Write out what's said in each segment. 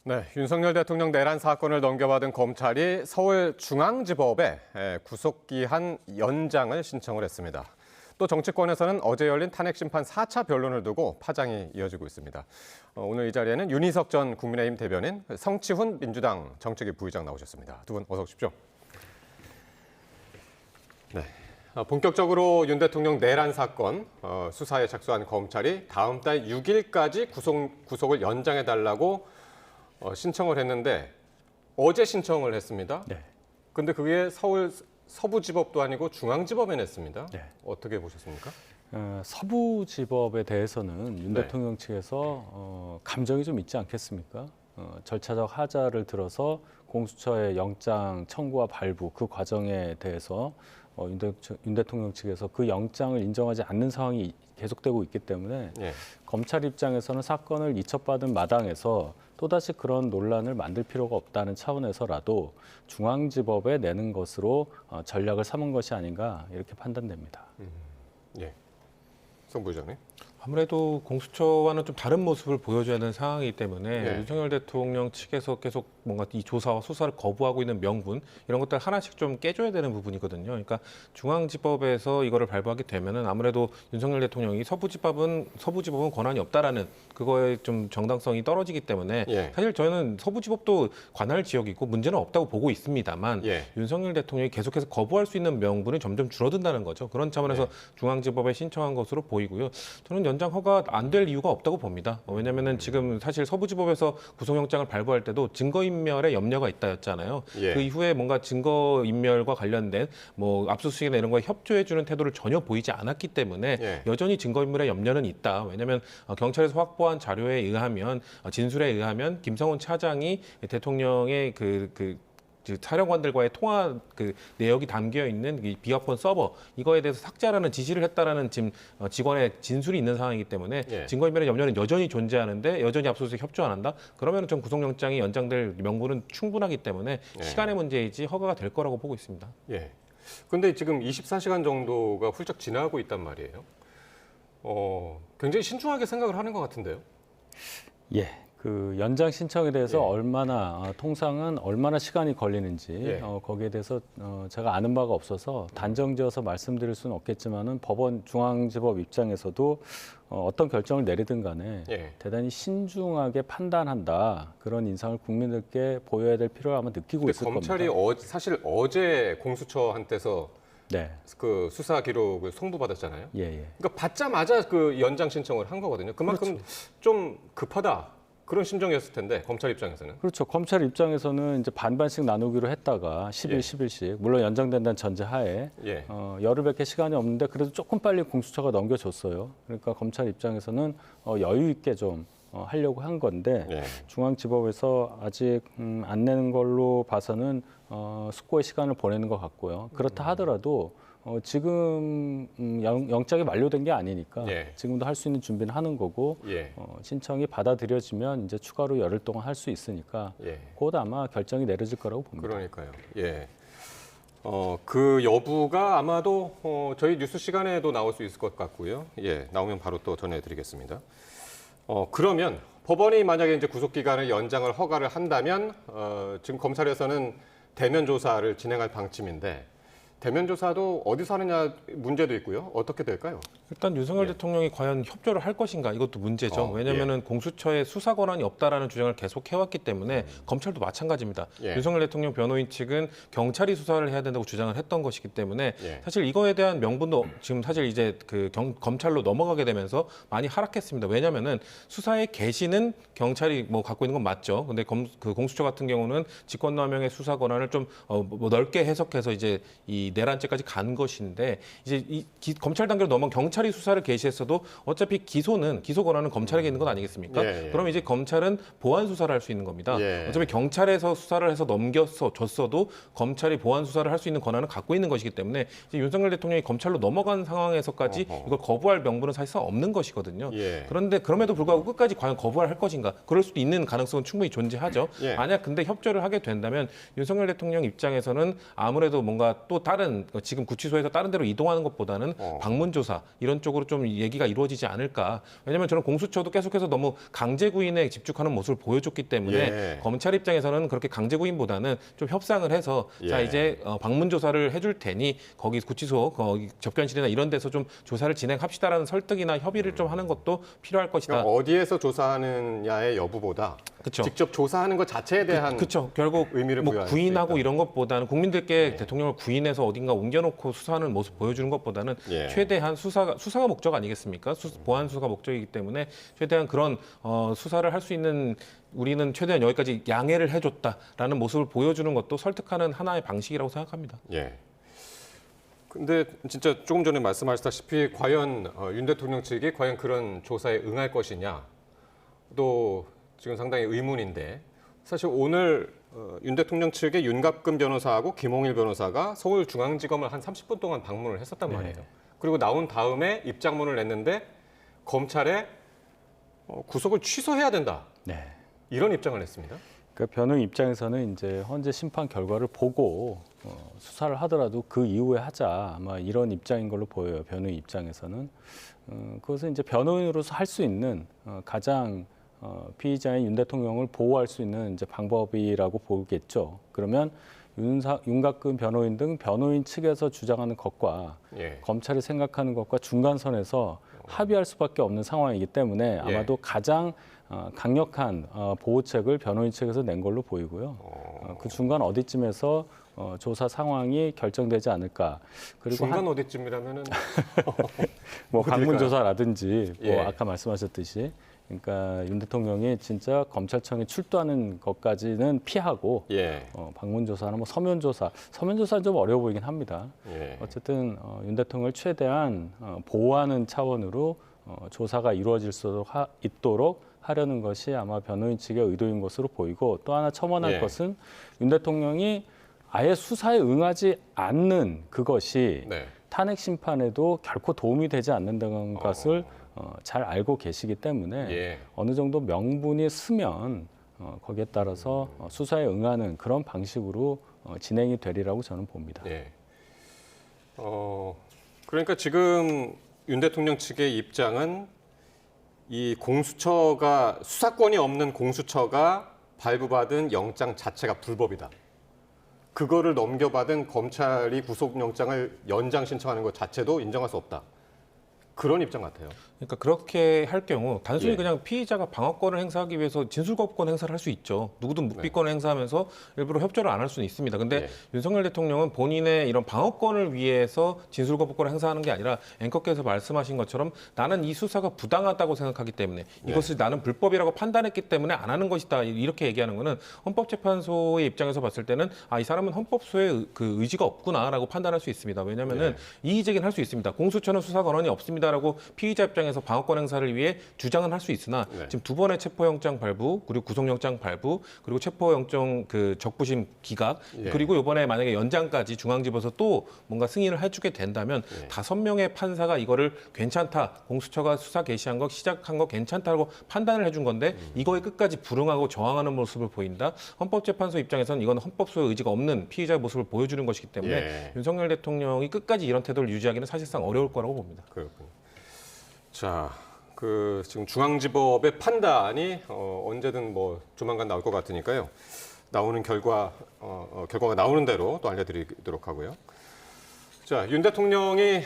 네, 윤석열 대통령 내란 사건을 넘겨받은 검찰이 서울중앙지법에 구속기한 연장을 신청을 했습니다. 또 정치권에서는 어제 열린 탄핵심판 4차 변론을 두고 파장이 이어지고 있습니다. 오늘 이 자리에는 윤희석 전 국민의힘 대변인, 성치훈 민주당 정책위 부의장 나오셨습니다. 두 분 어서 오십시오. 네, 본격적으로 윤 대통령 내란 사건 수사에 착수한 검찰이 다음 달 6일까지 구속을 연장해달라고 신청을 했는데 어제 신청을 했습니다. 네. 근데 그게 서울 서부지법도 아니고 중앙지법에 냈습니다. 네. 어떻게 보셨습니까? 서부지법에 대해서는 윤 네. 대통령 측에서 감정이 좀 있지 않겠습니까? 절차적 하자를 들어서 공수처의 영장 청구와 발부 그 과정에 대해서 윤 대통령 측에서 그 영장을 인정하지 않는 상황이 계속되고 있기 때문에 예. 검찰 입장에서는 사건을 이첩받은 마당에서 또다시 그런 논란을 만들 필요가 없다는 차원에서라도 중앙지법에 내는 것으로 전략을 삼은 것이 아닌가 이렇게 판단됩니다. 예. 송 부의장님. 아무래도 공수처와는 좀 다른 모습을 보여줘야 하는 상황이기 때문에 네. 윤석열 대통령 측에서 계속 뭔가 이 조사와 수사를 거부하고 있는 명분 이런 것들 하나씩 좀 깨줘야 되는 부분이거든요. 그러니까 중앙지법에서 이거를 발부하게 되면은 아무래도 윤석열 대통령이 서부지법은 권한이 없다라는 그거에 좀 정당성이 떨어지기 때문에 예. 사실 저는 서부지법도 관할 지역이고 문제는 없다고 보고 있습니다만 예. 윤석열 대통령이 계속해서 거부할 수 있는 명분이 점점 줄어든다는 거죠. 그런 차원에서 네. 중앙지법에 신청한 것으로 보이고요. 저는 연장 허가 안 될 이유가 없다고 봅니다. 왜냐하면은 지금 사실 서부지법에서 구속영장을 발부할 때도 증거인멸에 염려가 있다였잖아요. 예. 그 이후에 뭔가 증거인멸과 관련된 뭐 압수수색이나 이런 거에 협조해주는 태도를 전혀 보이지 않았기 때문에 예. 여전히 증거인멸에 염려는 있다. 왜냐하면 경찰에서 확보한 자료에 의하면 진술에 의하면 김성훈 차장이 대통령의 사령관들과의 통화 내역이 담겨 있는 이 비화폰 서버 이거에 대해서 삭제하라는 지시를 했다라는 지금 직원의 진술이 있는 상황이기 때문에 예. 증거인멸의 염려는 여전히 존재하는데 여전히 압수수색 협조 안 한다. 그러면 전 구속영장이 연장될 명분은 충분하기 때문에 예. 시간의 문제이지 허가가 될 거라고 보고 있습니다. 예. 근데 지금 24시간 정도가 훌쩍 지나고 있단 말이에요. 굉장히 신중하게 생각을 하는 것 같은데요. 예. 그 연장 신청에 대해서 예. 통상은 얼마나 시간이 걸리는지 예. 거기에 대해서 제가 아는 바가 없어서 단정지어서 말씀드릴 수는 없겠지만은 법원 중앙지법 입장에서도 어떤 결정을 내리든 간에 예. 대단히 신중하게 판단한다 그런 인상을 국민들께 보여야 될 필요를 아마 느끼고 근데 있을 검찰이 겁니다. 사실 어제 공수처한테서 네, 그 수사 기록을 송부받았잖아요. 예, 예. 그러니까 받자마자 그 연장 신청을 한 거거든요. 그만큼 좀 급하다 그런 심정이었을 텐데 검찰 입장에서는. 그렇죠. 검찰 입장에서는 이제 반반씩 나누기로 했다가 10일, 예. 10일씩 물론 연장된다는 전제하에 예. 열흘밖에 시간이 없는데 그래도 조금 빨리 공수처가 넘겨줬어요. 그러니까 검찰 입장에서는 여유 있게 좀 하려고 한 건데 예. 중앙지법에서 아직 안 내는 걸로 봐서는 숙고의 시간을 보내는 것 같고요. 그렇다 하더라도 지금 영장이 만료된 게 아니니까 예. 지금도 할 수 있는 준비는 하는 거고 예. 신청이 받아들여지면 이제 추가로 열흘 동안 할 수 있으니까 예. 곧 아마 결정이 내려질 거라고 봅니다. 그러니까요. 예. 그 여부가 아마도 저희 뉴스 시간에도 나올 수 있을 것 같고요. 예. 나오면 바로 또 전해드리겠습니다. 그러면 법원이 만약에 이제 구속 기간을 연장을 허가를 한다면 지금 검찰에서는 대면 조사를 진행할 방침인데 대면 조사도 어디서 하느냐 문제도 있고요. 어떻게 될까요? 일단 윤석열 예. 대통령이 과연 협조를 할 것인가 이것도 문제죠. 왜냐하면은 공수처에 수사 권한이 없다라는 주장을 계속 해왔기 때문에 검찰도 마찬가지입니다. 예. 윤석열 대통령 변호인 측은 경찰이 수사를 해야 된다고 주장을 했던 것이기 때문에 예. 사실 이거에 대한 명분도 지금 사실 이제 검찰로 넘어가게 되면서 많이 하락했습니다. 왜냐하면은 수사의 개시는 경찰이 뭐 갖고 있는 건 맞죠. 근데 그 공수처 같은 경우는 직권남용의 수사 권한을 좀 뭐 넓게 해석해서 이제 이 내란죄까지 간 것인데 이제 검찰 단계로 넘어간 경찰이 수사를 개시했어도 어차피 기소 권한은 검찰에게 있는 것 아니겠습니까? 예, 예. 그럼 이제 검찰은 보완 수사를 할 수 있는 겁니다. 예. 어차피 경찰에서 수사를 해서 줬어도 검찰이 보완 수사를 할 수 있는 권한을 갖고 있는 것이기 때문에 이제 윤석열 대통령이 검찰로 넘어간 상황에서까지 어허. 이걸 거부할 명분은 사실상 없는 것이거든요. 예. 그런데 그럼에도 불구하고 끝까지 과연 거부를 할 것인가? 그럴 수도 있는 가능성은 충분히 존재하죠. 예. 만약 근데 협조를 하게 된다면 윤석열 대통령 입장에서는 아무래도 뭔가 또 다른 지금 구치소에서 다른 데로 이동하는 것보다는 방문 조사 이런 쪽으로 좀 얘기가 이루어지지 않을까. 왜냐하면 저는 공수처도 계속해서 너무 강제 구인에 집중하는 모습을 보여줬기 때문에 예. 검찰 입장에서는 그렇게 강제 구인보다는 좀 협상을 해서 자 예. 이제 방문 조사를 해줄 테니 거기 구치소 거기 접견실이나 이런 데서 좀 조사를 진행합시다라는 설득이나 협의를 좀 하는 것도 필요할 것이다. 그러니까 어디에서 조사하느냐의 여부보다 그쵸. 직접 조사하는 것 자체에 대한 그렇죠. 결국 의미를 뭐 부여할 수 구인하고 있다. 이런 것보다는 국민들께 대통령을 구인해서 어딘가 옮겨놓고 수사하는 모습 보여주는 것보다는 예. 최대한 수사가 목적 아니겠습니까? 보안 수사가 목적이기 때문에 최대한 그런 수사를 할 수 있는 우리는 최대한 여기까지 양해를 해줬다라는 모습을 보여주는 것도 설득하는 하나의 방식이라고 생각합니다. 예. 근데 진짜 조금 전에 말씀하셨다시피 과연 윤 대통령 측이 과연 그런 조사에 응할 것이냐 또 지금 상당히 의문인데 사실 오늘 윤 대통령 측의 윤갑근 변호사하고 김홍일 변호사가 서울중앙지검을 한 30분 동안 방문을 했었단 말이에요. 그리고 나온 다음에 입장문을 냈는데 검찰에 구속을 취소해야 된다. 네. 이런 입장을 냈습니다. 그러니까 변호인 입장에서는 이제 헌재 심판 결과를 보고 수사를 하더라도 그 이후에 하자 아마 이런 입장인 걸로 보여요. 변호인 입장에서는 그것은 이제 변호인으로서 할 수 있는 가장 피의자인 윤 대통령을 보호할 수 있는 이제 방법이라고 보겠죠. 그러면 윤곽근 변호인 등 변호인 측에서 주장하는 것과 예. 검찰이 생각하는 것과 중간선에서 합의할 수밖에 없는 상황이기 때문에 아마도 가장 강력한 보호책을 변호인 측에서 낸 걸로 보이고요. 그 중간 어디쯤에서 조사 상황이 결정되지 않을까. 그리고 중간 어디쯤이라면은 뭐 어딜까요? 방문 조사라든지 뭐 예. 아까 말씀하셨듯이 그러니까 윤 대통령이 진짜 검찰청에 출두하는 것까지는 피하고 예. 방문 조사나 뭐 서면 조사는 좀 어려워 보이긴 합니다. 예. 어쨌든 윤 대통령을 최대한 보호하는 차원으로 조사가 이루어질 수 있도록 하려는 것이 아마 변호인 측의 의도인 것으로 보이고 또 하나 첨언할 예. 것은 윤 대통령이 아예 수사에 응하지 않는 그것이 네. 탄핵 심판에도 결코 도움이 되지 않는다는 것을 잘 알고 계시기 때문에 예. 어느 정도 명분이 쓰면 거기에 따라서 수사에 응하는 그런 방식으로 진행이 되리라고 저는 봅니다. 예. 그러니까 지금 윤 대통령 측의 입장은 이 공수처가 수사권이 없는 공수처가 발부받은 영장 자체가 불법이다. 그거를 넘겨받은 검찰이 구속영장을 연장 신청하는 것 자체도 인정할 수 없다. 그런 입장 같아요. 그러니까 그렇게 할 경우 단순히 예. 그냥 피의자가 방어권을 행사하기 위해서 진술거부권 행사를 할 수 있죠. 누구든 묵비권을 행사하면서 일부러 협조를 안 할 수는 있습니다. 근데 예. 윤석열 대통령은 본인의 이런 방어권을 위해서 진술거부권을 행사하는 게 아니라 앵커께서 말씀하신 것처럼 나는 이 수사가 부당하다고 생각하기 때문에 이것을 나는 불법이라고 판단했기 때문에 안 하는 것이다. 이렇게 얘기하는 거는 헌법재판소의 입장에서 봤을 때는 이 사람은 헌법소의 그 의지가 없구나라고 판단할 수 있습니다. 왜냐하면은 이의제기는 할 수 있습니다. 공수처는 수사 권한이 없습니다라고 피의자 입장에서 방어권 행사를 위해 주장은 할 수 있으나 지금 두 번의 체포영장 발부 그리고 구속영장 발부 그리고 체포영장 그 적부심 기각 그리고 이번에 만약에 연장까지 중앙지법에서 또 뭔가 승인을 해주게 된다면 5명의 판사가 이거를 괜찮다 공수처가 수사 개시한 거 시작한 거 괜찮다고 판단을 해준 건데 이거에 끝까지 불응하고 저항하는 모습을 보인다. 헌법재판소 입장에서는 이건 헌법소의 의지가 없는 피의자의 모습을 보여주는 것이기 때문에 윤석열 대통령이 끝까지 이런 태도를 유지하기는 사실상 어려울 거라고 봅니다. 그렇군요. 자, 지금 중앙지법의 판단이 언제든 뭐 조만간 나올 것 같으니까요. 나오는 결과가 나오는 대로 또 알려드리도록 하고요. 자, 윤 대통령이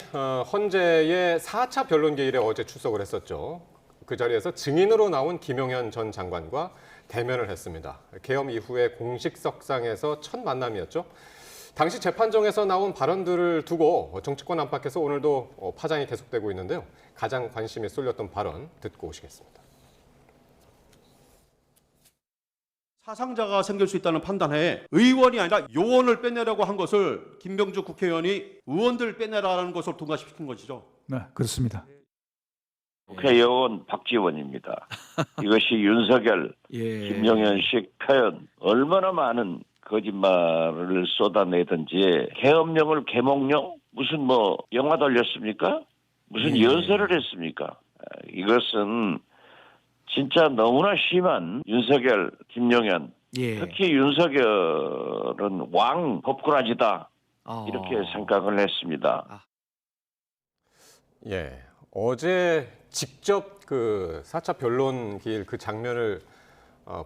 헌재의 4차 변론 기일에 어제 출석을 했었죠. 그 자리에서 증인으로 나온 김용현 전 장관과 대면을 했습니다. 계엄 이후에 공식석상에서 첫 만남이었죠. 당시 재판정에서 나온 발언들을 두고 정치권 안팎에서 오늘도 파장이 계속되고 있는데요. 가장 관심이 쏠렸던 발언 듣고 오시겠습니다. 사상자가 생길 수 있다는 판단에 의원이 아니라 요원을 빼내려고 한 것을 김병주 국회의원이 의원들 빼내라는 것을 통과시킨 것이죠. 네, 그렇습니다. 국회의원 박지원입니다. 이것이 윤석열, 김용현식 표현 얼마나 많은 거짓말을 쏟아내든지 계엄령을 계몽령 무슨 뭐 영화 돌렸습니까? 무슨 연설을 했습니까? 이것은 진짜 너무나 심한 윤석열, 김용현 특히 윤석열은 왕 법꾸라지다. 이렇게 생각을 했습니다. 예, 어제 직접 그 4차 변론길 그 장면을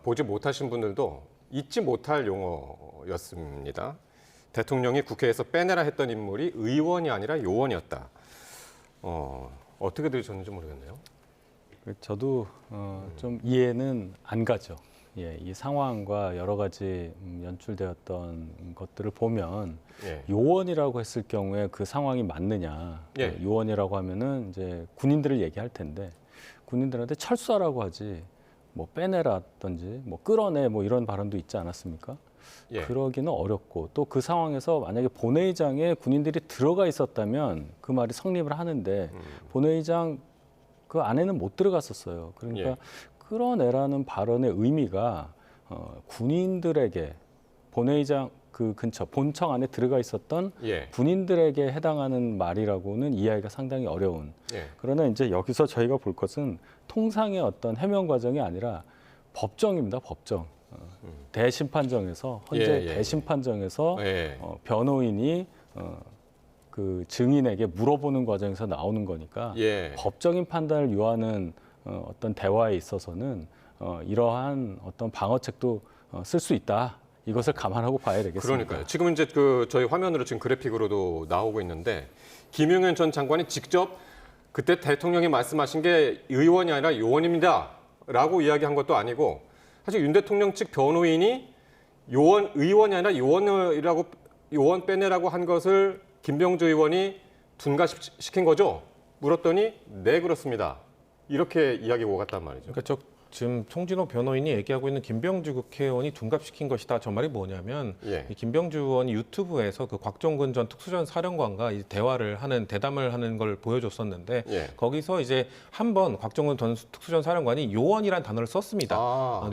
보지 못하신 분들도 잊지 못할 용어였습니다. 대통령이 국회에서 빼내라 했던 인물이 의원이 아니라 요원이었다. 어떻게 들으셨는지 모르겠네요. 저도 좀 이해는 안 가죠. 예, 이 상황과 여러 가지 연출되었던 것들을 보면 예. 요원이라고 했을 경우에 그 상황이 맞느냐? 예. 요원이라고 하면은 이제 군인들을 얘기할 텐데 군인들한테 철수하라고 하지 뭐 빼내라든지 뭐 끌어내 뭐 이런 발언도 있지 않았습니까? 예. 그러기는 어렵고 또 그 상황에서 만약에 본회의장에 군인들이 들어가 있었다면 그 말이 성립을 하는데 본회의장 그 안에는 못 들어갔었어요. 그러니까 예. 끌어내라는 발언의 의미가 군인들에게 본회의장 그 근처 본청 안에 들어가 있었던 예. 군인들에게 해당하는 말이라고는 이해하기가 상당히 어려운. 예. 그러나 이제 여기서 저희가 볼 것은 통상의 어떤 해명 과정이 아니라 법정입니다. 법정. 대심판정에서 현재 예, 예, 대심판정에서 예. 변호인이 그 증인에게 물어보는 과정에서 나오는 거니까 예. 법적인 판단을 요하는 어떤 대화에 있어서는 이러한 어떤 방어책도 쓸 수 있다. 이것을 감안하고 봐야 되겠습니다. 그러니까요. 지금 이제 그 저희 화면으로 지금 그래픽으로도 나오고 있는데 김용현 전 장관이 직접 그때 대통령이 말씀하신 게 의원이 아니라 요원입니다라고 이야기한 것도 아니고 사실 윤 대통령 측 변호인이 의원이 아니라 요원이라고 요원 빼내라고 한 것을 김병주 의원이 둔갑시킨 거죠? 물었더니 네 그렇습니다. 이렇게 이야기가 오갔단 말이죠. 그러니까 지금 송진호 변호인이 얘기하고 있는 김병주 국회의원이 둔갑시킨 것이다. 저 말이 뭐냐면 예. 이 김병주 의원이 유튜브에서 그 곽종근 전 특수전 사령관과 이 대담을 하는 걸 보여줬었는데 예. 거기서 이제 한번 곽종근 전 특수전 사령관이 요원이란 단어를 썼습니다.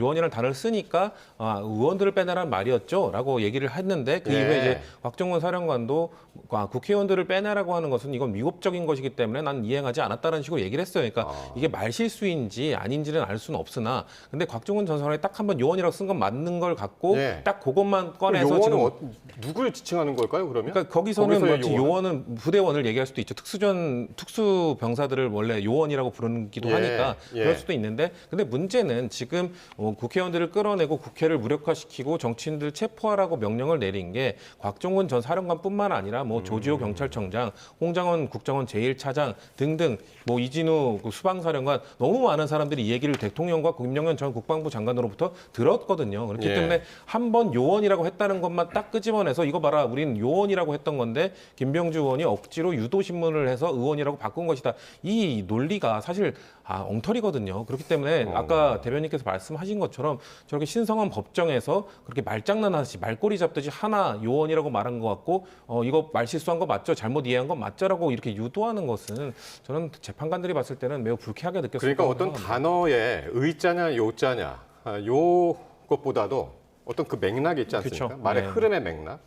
요원이라는 단어를 쓰니까 의원들을 빼내라는 말이었죠라고 얘기를 했는데 그 예. 이후에 이제 곽종근 사령관도 국회의원들을 빼내라고 하는 것은 이건 위법적인 것이기 때문에 난 이행하지 않았다는 식으로 얘기를 했어요. 그러니까 이게 말실수인지 아닌지는 알 수는 없으나 근데 곽종근 전 사령관이 딱 한번 요원이라고 쓴 건 맞는 걸 갖고 예. 딱 그것만 꺼내서 요원은 지금 누굴 지칭하는 걸까요? 그러면? 그러니까 거기서는 거기서의 요원은 부대원을 얘기할 수도 있죠. 특수 병사들을 원래 요원이라고 부르기도 예, 하니까 예. 그럴 수도 있는데 근데 문제는 지금 국회의원들을 끌어내고 국회를 무력화시키고 정치인들 체포하라고 명령을 내린 게 곽종근 전 사령관뿐만 아니라 뭐 조지호 경찰청장, 홍장원 국정원 제1차장 등등 뭐 이진우 수방사령관 너무 많은 사람들이 이 얘기를 대통령과 김용현 전 국방부 장관으로부터 들었거든요. 그렇기 예. 때문에 한 번 요원이라고 했다는 것만 딱 끄집어내서 이거 봐라 우리는 요원이라고 했던 건데 김병주 의원이 억지로 유도신문을 해서 의원이라고 바꾼 것이다. 이 논리가 사실 엉터리거든요. 그렇기 때문에 아까 대변인께서 말씀하신 것처럼 저렇게 신성한 법정에서 그렇게 말장난하듯이 말꼬리 잡듯이 하나 요원이라고 말한 것 같고 이거 말실수한 거 맞죠? 잘못 이해한 거 맞죠라고 이렇게 유도하는 것은 저는 재판관들이 봤을 때는 매우 불쾌하게 느꼈습니다. 그러니까 어떤 단어에 의자냐 요자냐 요것보다도 어떤 그 맥락이 있지 않습니까? 그렇죠. 말의 네. 흐름의 맥락.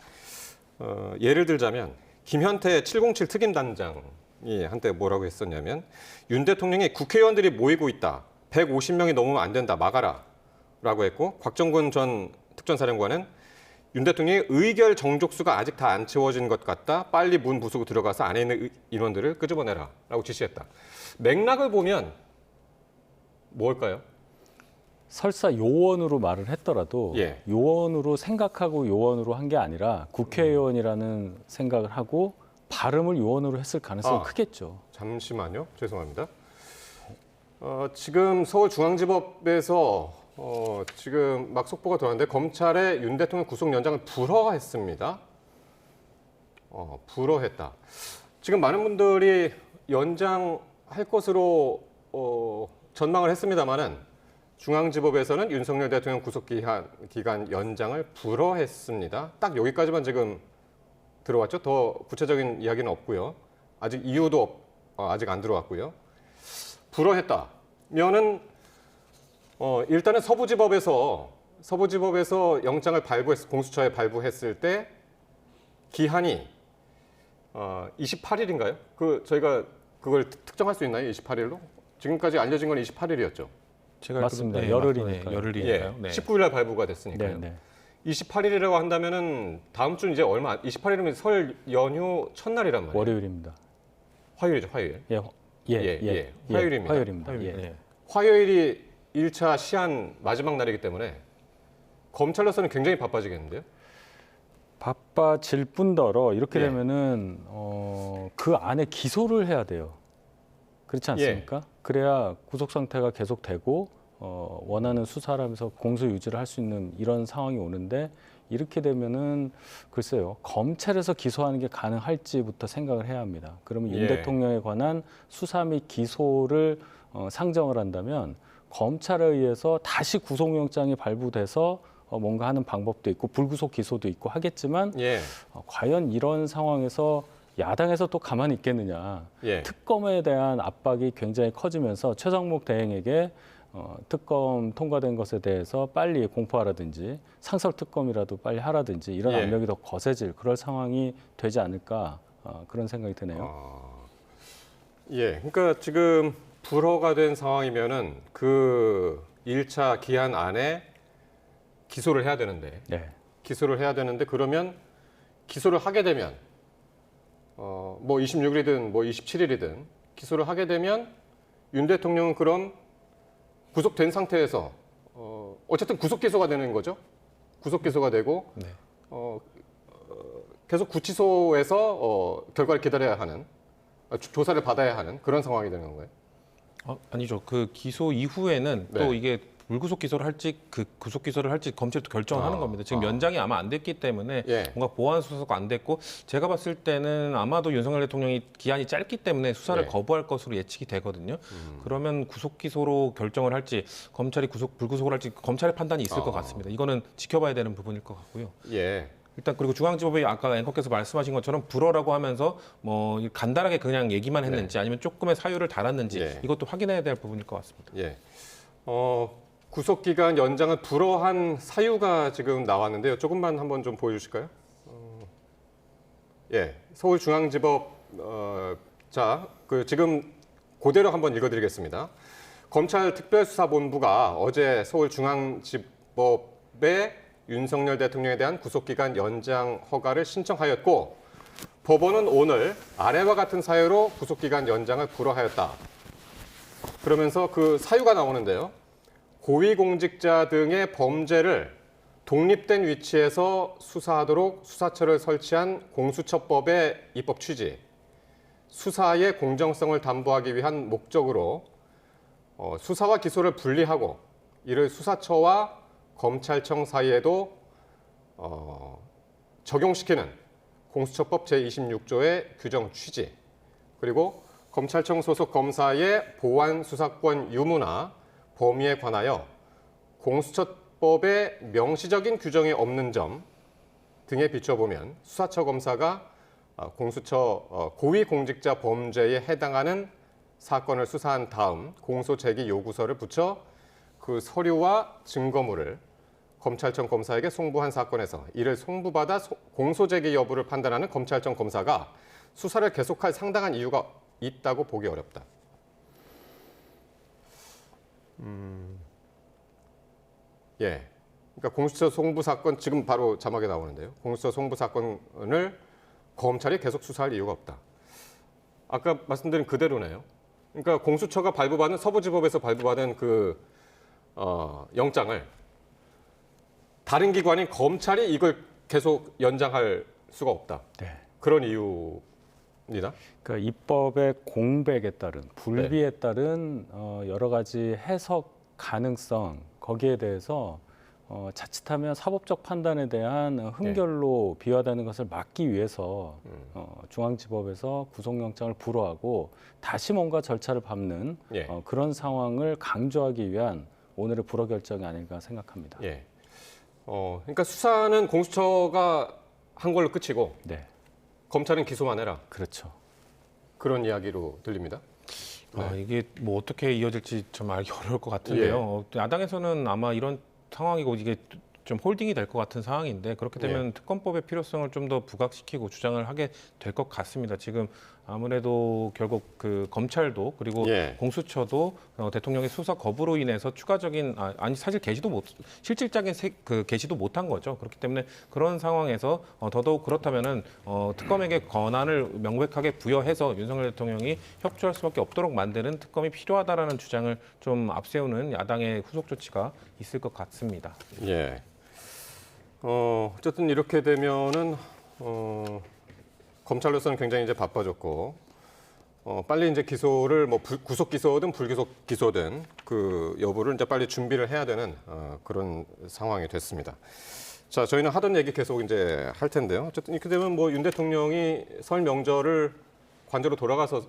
예를 들자면 김현태 707 특임단장이 한때 뭐라고 했었냐면 윤 대통령이 국회의원들이 모이고 있다. 150명이 넘으면 안 된다. 막아라. 라고 했고 곽정근 전 특전사령관은 윤 대통령의 의결 정족수가 아직 다 안 채워진 것 같다. 빨리 문 부수고 들어가서 안에 있는 인원들을 끄집어내라. 라고 지시했다. 맥락을 보면 뭘까요? 설사 요원으로 말을 했더라도 예. 요원으로 생각하고 요원으로 한 게 아니라 국회의원이라는 생각을 하고 발음을 요원으로 했을 가능성이 크겠죠. 잠시만요. 죄송합니다. 지금 서울중앙지법에서 지금 막 속보가 들어왔는데 검찰의 윤 대통령 구속 연장을 불허했습니다. 불허했다. 지금 많은 분들이 연장할 것으로 전망을 했습니다마는 중앙지법에서는 윤석열 대통령 구속 기간 연장을 불허했습니다. 딱 여기까지만 지금 들어왔죠. 더 구체적인 이야기는 없고요. 아직 이유도 아직 안 들어왔고요. 불허했다면은 일단은 서부지법에서 영장을 공수처에 발부했을 때 기한이 28일인가요? 저희가 그걸 특정할 수 있나요? 28일로? 지금까지 알려진 건 28일이었죠. 제가 맞습니다. 알기로는 열흘이니까요. 열흘이니까요. 네. 19일 날 발부가 됐으니까요. 네, 네. 28일이라고 한다면은 다음 주 이제 얼마 28일이면 설 연휴 첫날이란 말이에요. 월요일입니다. 화요일이죠, 화요일. 화요일입니다. 화요일입니다. 화요일. 예. 네. 화요일이 1차 시한 마지막 날이기 때문에 검찰로서는 굉장히 바빠지겠는데요. 바빠질 뿐더러 이렇게 예. 되면은 그 안에 기소를 해야 돼요. 그렇지 않습니까? 그래야 구속 상태가 계속되고 원하는 수사를 하면서 공소 유지를 할 수 있는 이런 상황이 오는데 이렇게 되면은 글쎄요 검찰에서 기소하는 게 가능할지부터 생각을 해야 합니다. 그러면 윤 예. 대통령에 관한 수사 및 기소를 상정을 한다면 검찰에 의해서 다시 구속영장이 발부돼서 뭔가 하는 방법도 있고 불구속 기소도 있고 하겠지만 예. 과연 이런 상황에서 야당에서 또 가만히 있겠느냐. 예. 특검에 대한 압박이 굉장히 커지면서 최상목 대행에게 특검 통과된 것에 대해서 빨리 공포하라든지 상설 특검이라도 빨리 하라든지 이런 예. 압력이 더 거세질 그럴 상황이 되지 않을까 그런 생각이 드네요. 예. 그러니까 지금 불허가 된 상황이면은 그 1차 기한 안에 기소를 해야 되는데 네. 기소를 해야 되는데 그러면 기소를 하게 되면 뭐 26일이든 뭐 27일이든 기소를 하게 되면 윤 대통령은 그럼 구속된 상태에서 어쨌든 구속 기소가 되는 거죠. 구속 기소가 되고 네. 계속 구치소에서 결과를 기다려야 하는 조사를 받아야 하는 그런 상황이 되는 건가요? 아니죠. 그 기소 이후에는 네. 또 이게 불구속 기소를 할지 그 구속 기소를 할지 검찰이 또 결정을 하는 겁니다. 지금 연장이 아마 안 됐기 때문에 예. 뭔가 보완 수사가 안 됐고 제가 봤을 때는 아마도 윤석열 대통령이 기한이 짧기 때문에 수사를 예. 거부할 것으로 예측이 되거든요. 그러면 구속 기소로 결정을 할지 검찰이 불구속을 할지 검찰의 판단이 있을 것 같습니다. 이거는 지켜봐야 되는 부분일 것 같고요. 예. 일단 그리고 중앙지법이 아까 앵커께서 말씀하신 것처럼 불허라고 하면서 뭐 간단하게 그냥 얘기만 했는지 아니면 조금의 사유를 달았는지 예. 이것도 확인해야 될 부분일 것 같습니다. 예. 구속 기간 연장을 불허한 사유가 지금 나왔는데요. 조금만 한번 좀 보여주실까요? 예. 서울중앙지법 그 지금 그대로 한번 읽어드리겠습니다. 검찰특별수사본부가 어제 서울중앙지법에 윤석열 대통령에 대한 구속기간 연장 허가를 신청하였고 법원은 오늘 아래와 같은 사유로 구속기간 연장을 불허하였다. 그러면서 그 사유가 나오는데요. 고위공직자 등의 범죄를 독립된 위치에서 수사하도록 수사처를 설치한 공수처법의 입법 취지, 수사의 공정성을 담보하기 위한 목적으로 수사와 기소를 분리하고 이를 수사처와 검찰청 사이에도 적용시키는 공수처법 제26조의 규정 취지, 그리고 검찰청 소속 검사의 보완 수사권 유무나 범위에 관하여 공수처법에 명시적인 규정이 없는 점 등에 비춰보면 수사처 검사가 공수처 고위공직자 범죄에 해당하는 사건을 수사한 다음 공소 제기 요구서를 붙여 그 서류와 증거물을 검찰청 검사에게 송부한 사건에서 이를 송부받아 공소 제기 여부를 판단하는 검찰청 검사가 수사를 계속할 상당한 이유가 있다고 보기 어렵다. 예. 그러니까 공수처 송부 사건 지금 바로 자막에 나오는데요. 공수처 송부 사건을 검찰이 계속 수사할 이유가 없다. 아까 말씀드린 그대로네요. 그러니까 공수처가 발부받은 서부지법에서 발부받은 그 영장을 다른 기관인 검찰이 이걸 계속 연장할 수가 없다. 네. 그런 이유입니다. 그러니까 입법의 공백에 따른 불비에 따른 여러 가지 해석 가능성 거기에 대해서 자칫하면 사법적 판단에 대한 흠결로 비화되는 것을 막기 위해서 중앙지법에서 구속영장을 불허하고 다시 뭔가 절차를 밟는 예. 그런 상황을 강조하기 위한 오늘의 불허 결정이 아닐까 생각합니다. 예. 그러니까 수사는 공수처가 한 걸로 끝이고 네, 검찰은 기소만 해라. 그렇죠. 그런 이야기로 들립니다. 이게 뭐 어떻게 이어질지 좀 알기 어려울 것 같은데요. 야당에서는 아마 이런 상황이고 이게 좀 홀딩이 될 것 같은 상황인데 그렇게 되면 특검법의 필요성을 좀 더 부각시키고 주장을 하게 될 것 같습니다. 지금 아무래도 결국 그 검찰도 그리고 예. 공수처도 대통령의 수사 거부로 인해서 추가적인 아니 사실 실질적인 그 개시도 못한 거죠. 그렇기 때문에 그런 상황에서 더더욱 그렇다면은 특검에게 권한을 명백하게 부여해서 윤석열 대통령이 협조할 수밖에 없도록 만드는 특검이 필요하다라는 주장을 좀 앞세우는 야당의 후속 조치가 있을 것 같습니다. 예. 어쨌든 이렇게 되면은 검찰로서는 굉장히 이제 바빠졌고 빨리 이제 기소를 뭐 구속 기소든 불구속 기소든 그 여부를 이제 빨리 준비를 해야 되는 그런 상황이 됐습니다. 자, 저희는 하던 얘기 계속 이제 할 텐데요. 어쨌든 이렇게 되면 뭐 윤 대통령이 설 명절을 관저로 돌아가서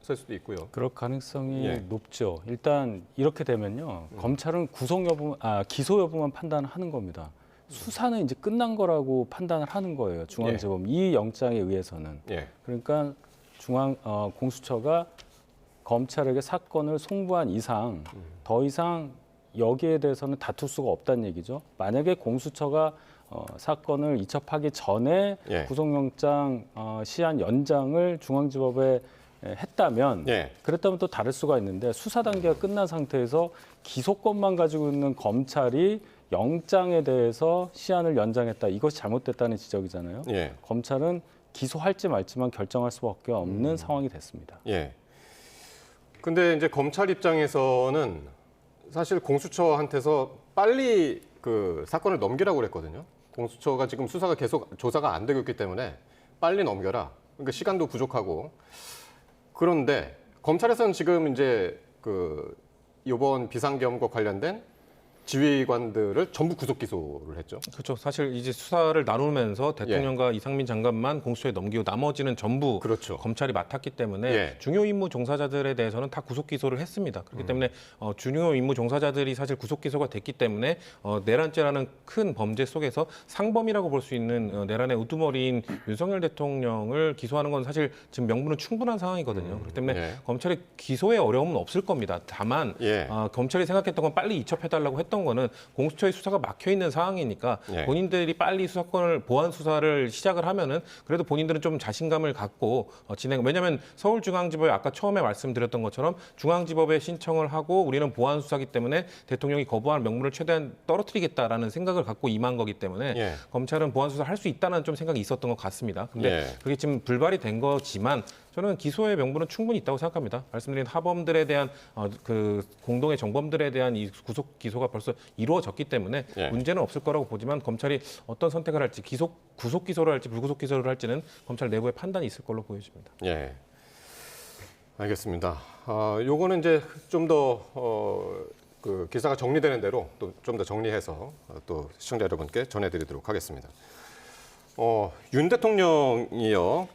쓸 수도 있고요. 그럴 가능성이 예. 높죠. 일단 이렇게 되면요, 검찰은 기소 여부만 판단하는 겁니다. 수사는 이제 끝난 거라고 판단을 하는 거예요. 중앙지법 이 영장에 의해서는. 예. 그러니까 공수처가 검찰에게 사건을 송부한 이상 더 이상 여기에 대해서는 다툴 수가 없다는 얘기죠. 만약에 공수처가 사건을 이첩하기 전에 예. 구속영장 시한 연장을 중앙지법에 했다면 예. 그랬다면 또 다를 수가 있는데 수사 단계가 끝난 상태에서 기소권만 가지고 있는 검찰이 영장에 대해서 시한을 연장했다. 이것이 잘못됐다는 지적이잖아요. 예. 검찰은 기소할지 말지만 결정할 수밖에 없는 상황이 됐습니다. 예. 근데 이제 검찰 입장에서는 사실 공수처한테서 빨리 그 사건을 넘기라고 그랬거든요. 공수처가 지금 수사가 계속 조사가 안 되고 있기 때문에 빨리 넘겨라. 그러니까 시간도 부족하고. 그런데 검찰에서는 지금 이제 그 이번 비상계엄과 관련된 지휘관들을 전부 구속 기소를 했죠. 그렇죠. 사실 이제 수사를 나누면서 대통령과 이상민 장관만 공수처에 넘기고 나머지는 전부 그렇죠. 검찰이 맡았기 때문에 예. 중요 임무 종사자들에 대해서는 다 구속 기소를 했습니다. 그렇기 때문에 중요 임무 종사자들이 사실 구속 기소가 됐기 때문에 내란죄라는 큰 범죄 속에서 상범이라고 볼 수 있는 내란의 우두머리인 윤석열 대통령을 기소하는 건 사실 지금 명분은 충분한 상황이거든요. 그렇기 때문에 예. 검찰이 기소에 어려움은 없을 겁니다. 다만 예. 검찰이 생각했던 건 빨리 이첩해달라고 했던 거는 공수처의 수사가 막혀 있는 상황이니까 예. 본인들이 빨리 수사권을 보완 수사를 시작을 하면은 그래도 본인들은 좀 자신감을 갖고 왜냐하면 서울중앙지법에 아까 처음에 말씀드렸던 것처럼 중앙지법에 신청을 하고 우리는 보완 수사기 때문에 대통령이 거부할 명분을 최대한 떨어뜨리겠다라는 생각을 갖고 임한 거기 때문에 예. 검찰은 보완 수사를 할 수 있다는 좀 생각이 있었던 것 같습니다. 근데 예. 그게 지금 불발이 된 거지만 저는 기소의 명분은 충분히 있다고 생각합니다. 말씀드린 하범들에 대한 그 공동의 정범들에 대한 이 구속 기소가 벌써 이루어졌기 때문에 예. 문제는 없을 거라고 보지만 검찰이 어떤 선택을 할지 구속 기소를 할지 불구속 기소를 할지는 검찰 내부의 판단이 있을 걸로 보여집니다. 예. 알겠습니다. 요거는 이제 좀 더 그 기사가 정리되는 대로 또 좀 더 정리해서 또 시청자 여러분께 전해드리도록 하겠습니다. 윤 대통령이요.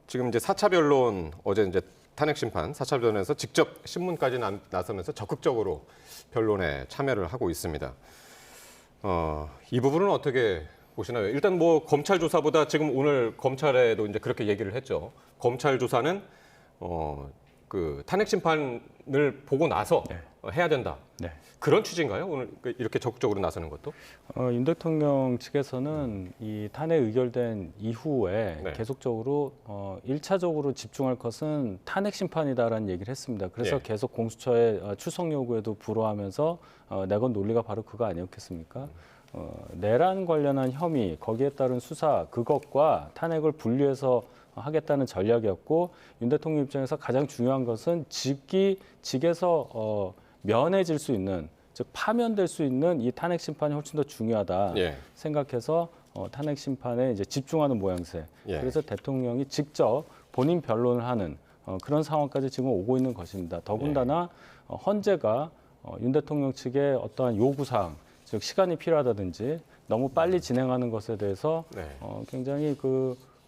지금 이제 4차 변론 어제 이제 탄핵 심판 4차 변론에서 직접 신문까지 나서면서 적극적으로 변론에 참여를 하고 있습니다. 이 부분은 어떻게 보시나요? 일단 뭐 검찰 조사보다 지금 오늘 검찰에도 이제 그렇게 얘기를 했죠. 검찰 조사는 그 탄핵 심판을 보고 나서 해야 된다. 네. 그런 취지인가요? 오늘 이렇게 적극적으로 나서는 것도? 윤 대통령 측에서는 이 탄핵 의결된 이후에 네. 계속적으로 1차적으로 집중할 것은 탄핵 심판이다라는 얘기를 했습니다. 그래서 예. 계속 공수처의 출석 요구에도 불허하면서 내건 논리가 바로 그거 아니었겠습니까? 내란 관련한 혐의, 거기에 따른 수사, 그것과 탄핵을 분리해서 하겠다는 전략이었고 윤 대통령 입장에서 가장 중요한 것은 직에서 면해질 수 있는, 즉 파면될 수 있는 이 탄핵 심판이 훨씬 더 중요하다 예. 생각해서 탄핵 심판에 이제 집중하는 모양새. 예. 그래서 대통령이 직접 본인 변론을 하는 그런 상황까지 지금 오고 있는 것입니다. 더군다나 헌재가 윤 대통령 측의 어떠한 요구사항, 즉 시간이 필요하다든지 너무 빨리 진행하는 것에 대해서 네. 굉장히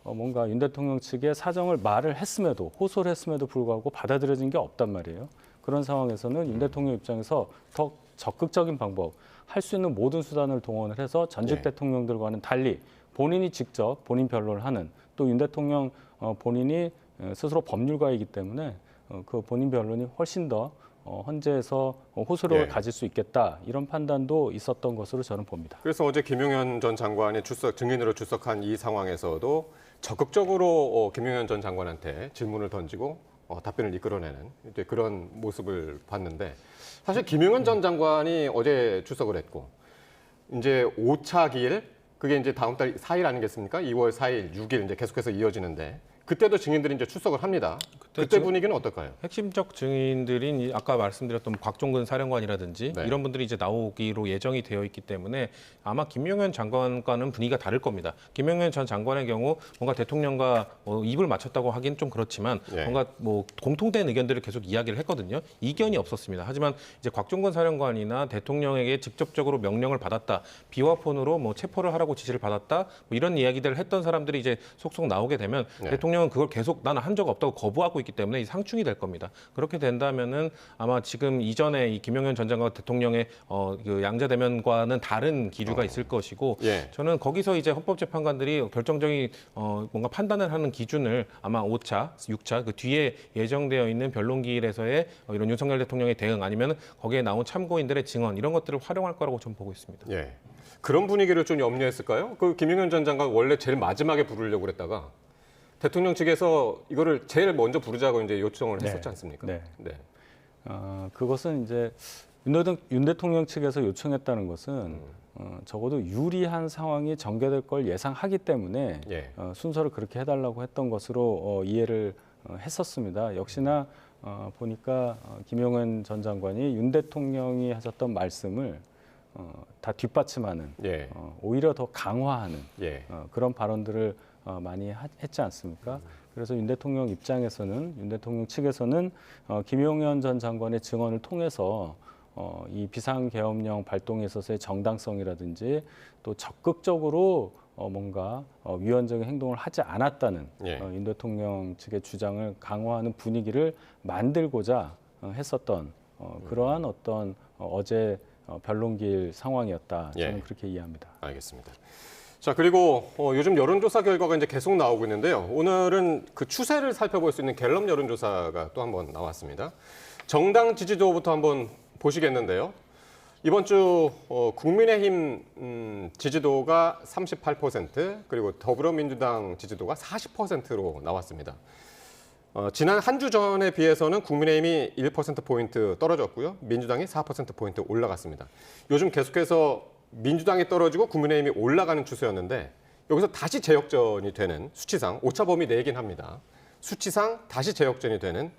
뭔가 윤 대통령 측의 사정을 말을 했음에도 호소를 했음에도 불구하고 받아들여진 게 없단 말이에요. 그런 상황에서는 윤 대통령 입장에서 더 적극적인 방법, 할 수 있는 모든 수단을 동원을 해서 전직 예. 대통령들과는 달리 본인이 직접 본인 변론을 하는, 또 윤 대통령 본인이 스스로 법률가이기 때문에 그 본인 변론이 훨씬 더 헌재에서 호소력을 예. 가질 수 있겠다 이런 판단도 있었던 것으로 저는 봅니다. 그래서 어제 김용현 전 장관이 증인으로 출석한 이 상황에서도 적극적으로 김용현 전 장관한테 질문을 던지고 답변을 이끌어내는 이제 그런 모습을 봤는데 사실 김용현 전 장관이 어제 출석을 했고 이제 5차 기일 그게 이제 다음 달 4일 아니겠습니까? 2월 4일, 6일 이제 계속해서 이어지는데 그때도 증인들이 이제 출석을 합니다. 그때 분위기는 어떨까요? 핵심적 증인들인 아까 말씀드렸던 곽종근 사령관이라든지 네. 이런 분들이 이제 나오기로 예정이 되어 있기 때문에 아마 김용현 장관과는 분위기가 다를 겁니다. 김용현 전 장관의 경우 뭔가 대통령과 입을 맞췄다고 하긴 좀 그렇지만 예. 뭔가 뭐 공통된 의견들을 계속 이야기를 했거든요. 이견이 없었습니다. 하지만 이제 곽종근 사령관이나 대통령에게 직접적으로 명령을 받았다, 비화폰으로 뭐 체포를 하라고 지시를 받았다, 뭐 이런 이야기들을 했던 사람들이 이제 속속 나오게 되면 네. 대통령은 그걸 계속 나는 한 적 없다고 거부하고 있기 때문에 이 상충이 될 겁니다. 그렇게 된다면은 아마 지금 이전에 이 김용현 전 장관 대통령의 그 양자 대면과는 다른 기류가 있을 것이고 예. 저는 거기서 이제 헌법재판관들이 결정적인 뭔가 판단을 하는 기준을 아마 5차, 6차 그 뒤에 예정되어 있는 변론기일에서의 이런 윤석열 대통령의 대응 아니면 거기에 나온 참고인들의 증언 이런 것들을 활용할 거라고 저는 보고 있습니다. 예. 그런 분위기를 좀 염려했을까요? 그 김용현 전 장관 원래 제일 마지막에 부르려고 그랬다가 대통령 측에서 이거를 제일 먼저 부르자고 이제 요청을 네. 했었지 않습니까? 네. 네. 그것은 이제 윤 대통령 측에서 요청했다는 것은 적어도 유리한 상황이 전개될 걸 예상하기 때문에 예. 순서를 그렇게 해달라고 했던 것으로 이해를 했었습니다. 역시나 보니까 김용현 전 장관이 윤 대통령이 하셨던 말씀을 다 뒷받침하는 예. 오히려 더 강화하는 예. 그런 발언들을 많이 했지 않습니까? 그래서 윤 대통령 입장에서는 윤 대통령 측에서는 김용현 전 장관의 증언을 통해서 이 비상계엄령 발동에 있어서의 정당성이라든지 또 적극적으로 뭔가 위헌적인 행동을 하지 않았다는 예. 윤 대통령 측의 주장을 강화하는 분위기를 만들고자 했었던 그러한 어떤 어제 변론기일 상황이었다. 저는 예. 그렇게 이해합니다. 알겠습니다. 자, 그리고 요즘 여론조사 결과가 이제 계속 나오고 있는데요. 오늘은 그 추세를 살펴볼 수 있는 갤럽 여론조사가 또 한번 나왔습니다. 정당 지지도부터 한번 보시겠는데요. 이번 주 국민의힘 지지도가 38% 그리고 더불어민주당 지지도가 40%로 나왔습니다. 지난 한 주 전에 비해서는 국민의힘이 1%포인트 떨어졌고요. 민주당이 4%포인트 올라갔습니다. 요즘 계속해서 민주당이 떨어지고 국민의힘이 올라가는 추세였는데 여기서 다시 재역전이 되는 수치상, 오차 범위 내긴 합니다. 수치상 다시 재역전이 되는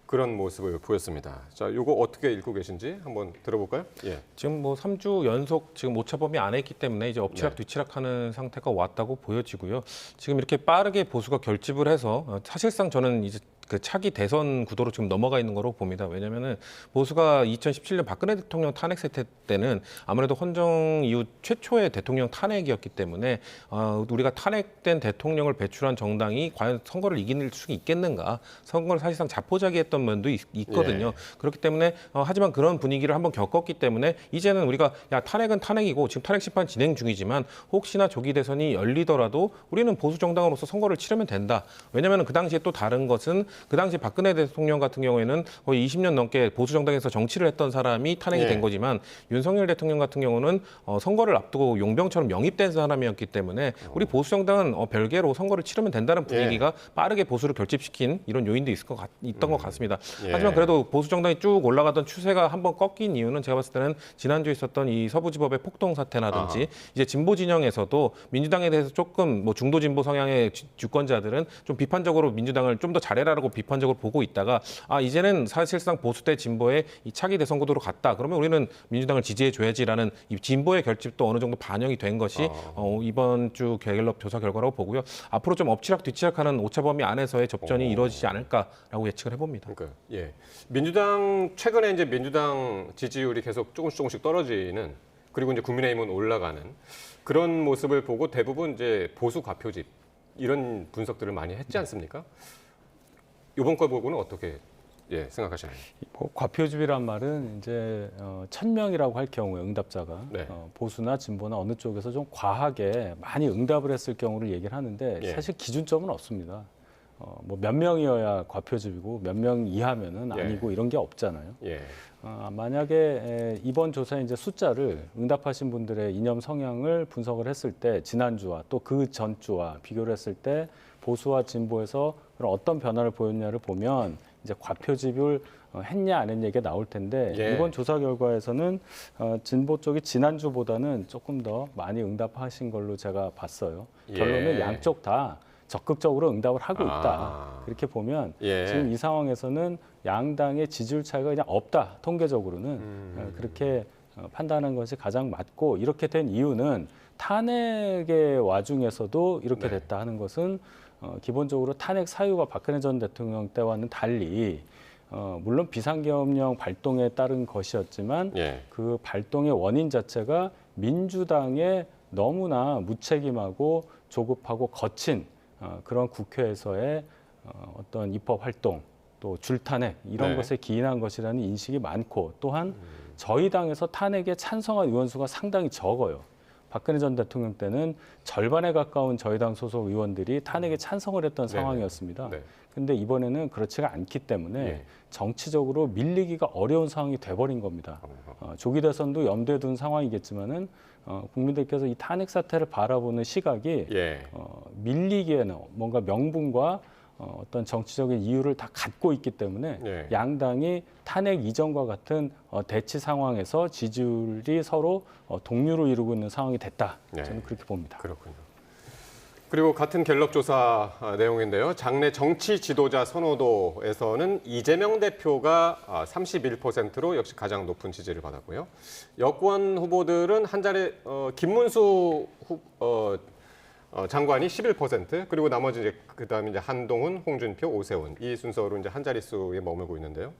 그런 모습을 보였습니다. 자, 이거 어떻게 읽고 계신지 한번 들어볼까요? 예. 지금 뭐 3주 연속 지금 오차 범위 안에 있기 때문에 이제 엎치락 네. 뒤치락하는 상태가 왔다고 보여지고요. 지금 이렇게 빠르게 보수가 결집을 해서 사실상 저는 이제 그 차기 대선 구도로 지금 넘어가 있는 거로 봅니다. 왜냐하면은 보수가 2017년 박근혜 대통령 탄핵 사태 때는 아무래도 헌정 이후 최초의 대통령 탄핵이었기 때문에 우리가 탄핵된 대통령을 배출한 정당이 과연 선거를 이길 수 있겠는가? 선거를 사실상 자포자기했던 면도 있거든요. 예. 그렇기 때문에 하지만 그런 분위기를 한번 겪었기 때문에 이제는 우리가 야 탄핵은 탄핵이고 지금 탄핵 심판 진행 중이지만 혹시나 조기 대선이 열리더라도 우리는 보수 정당으로서 선거를 치르면 된다. 왜냐하면 그 당시에 또 다른 것은 그 당시 박근혜 대통령 같은 경우에는 거의 20년 넘게 보수 정당에서 정치를 했던 사람이 탄핵이 예. 된 거지만 윤석열 대통령 같은 경우는 선거를 앞두고 용병처럼 영입된 사람이었기 때문에 우리 보수 정당은 별개로 선거를 치르면 된다는 분위기가 빠르게 보수를 결집시킨 이런 요인도 있던 것 같습니다. 예. 하지만 그래도 보수 정당이 쭉 올라가던 추세가 한번 꺾인 이유는 제가 봤을 때는 지난주에 있었던 이 서부지법의 폭동 사태라든지 이제 진보 진영에서도 민주당에 대해서 조금 뭐 중도 진보 성향의 주권자들은 좀 비판적으로 민주당을 좀 더 잘해라라고 비판적으로 보고 있다가 이제는 사실상 보수 대 진보의 이 차기 대선 구도로 갔다. 그러면 우리는 민주당을 지지해 줘야지라는 이 진보의 결집도 어느 정도 반영이 된 것이 이번 주 갤럽 조사 결과라고 보고요. 앞으로 좀 엎치락 뒤치락하는 오차 범위 안에서의 접전이 이루어지지 않을까라고 예측을 해봅니다. 그러니까 예. 민주당 최근에 이제 민주당 지지율이 계속 조금씩 떨어지는 그리고 이제 국민의힘은 올라가는 그런 모습을 보고 대부분 이제 보수 과표집 이런 분석들을 많이 했지 않습니까? 이번 걸 보고는 어떻게 생각하시나요? 과표집이란 말은 이제 1,000명이라고 할 경우에 응답자가 네. 보수나 진보나 어느 쪽에서 좀 과하게 많이 응답을 했을 경우를 얘기를 하는데 예. 사실 기준점은 없습니다. 뭐 몇 명이어야 과표집이고 몇 명 이하면은 예. 아니고 이런 게 없잖아요. 예. 만약에 이번 조사의 이제 숫자를 응답하신 분들의 이념 성향을 분석을 했을 때 지난주와 또 그 전주와 비교를 했을 때 보수와 진보에서 그런 어떤 변화를 보였냐를 보면 이제 과표집을 했냐 안 했냐 이게 나올 텐데 예. 이번 조사 결과에서는 진보 쪽이 지난주보다는 조금 더 많이 응답하신 걸로 제가 봤어요. 예. 결론은 양쪽 다 적극적으로 응답을 하고 있다. 아. 그렇게 보면 예. 지금 이 상황에서는 양당의 지지율 차이가 그냥 없다. 통계적으로는 그렇게 판단하는 것이 가장 맞고 이렇게 된 이유는 탄핵의 와중에서도 이렇게 네. 됐다 하는 것은 기본적으로 탄핵 사유가 박근혜 전 대통령 때와는 달리 물론 비상계엄령 발동에 따른 것이었지만 예. 그 발동의 원인 자체가 민주당의 너무나 무책임하고 조급하고 거친 그런 국회에서의 어떤 입법 활동 또 줄탄핵 이런 네. 것에 기인한 것이라는 인식이 많고 또한 저희 당에서 탄핵에 찬성한 의원 수가 상당히 적어요. 박근혜 전 대통령 때는 절반에 가까운 저희 당 소속 의원들이 탄핵에 찬성을 했던 네네. 상황이었습니다. 네. 근데 이번에는 그렇지가 않기 때문에 예. 정치적으로 밀리기가 어려운 상황이 돼버린 겁니다. 조기 대선도 염두에 둔 상황이겠지만은 국민들께서 이 탄핵 사태를 바라보는 시각이 예. 밀리기에는 뭔가 명분과 어떤 정치적인 이유를 다 갖고 있기 때문에 예. 양당이 탄핵 이전과 같은 대치 상황에서 지지율이 서로 동률을 이루고 있는 상황이 됐다. 네. 저는 그렇게 봅니다. 그렇군요. 그리고 같은 갤럽 조사 내용인데요. 장내 정치 지도자 선호도에서는 이재명 대표가 31%로 역시 가장 높은 지지를 받았고요. 여권 후보들은 한 자리 김문수 장관이 11%, 그리고 나머지 이제 그다음에 이제 한동훈, 홍준표, 오세훈 이 순서로 이제 한 자릿수에 머물고 있는데요.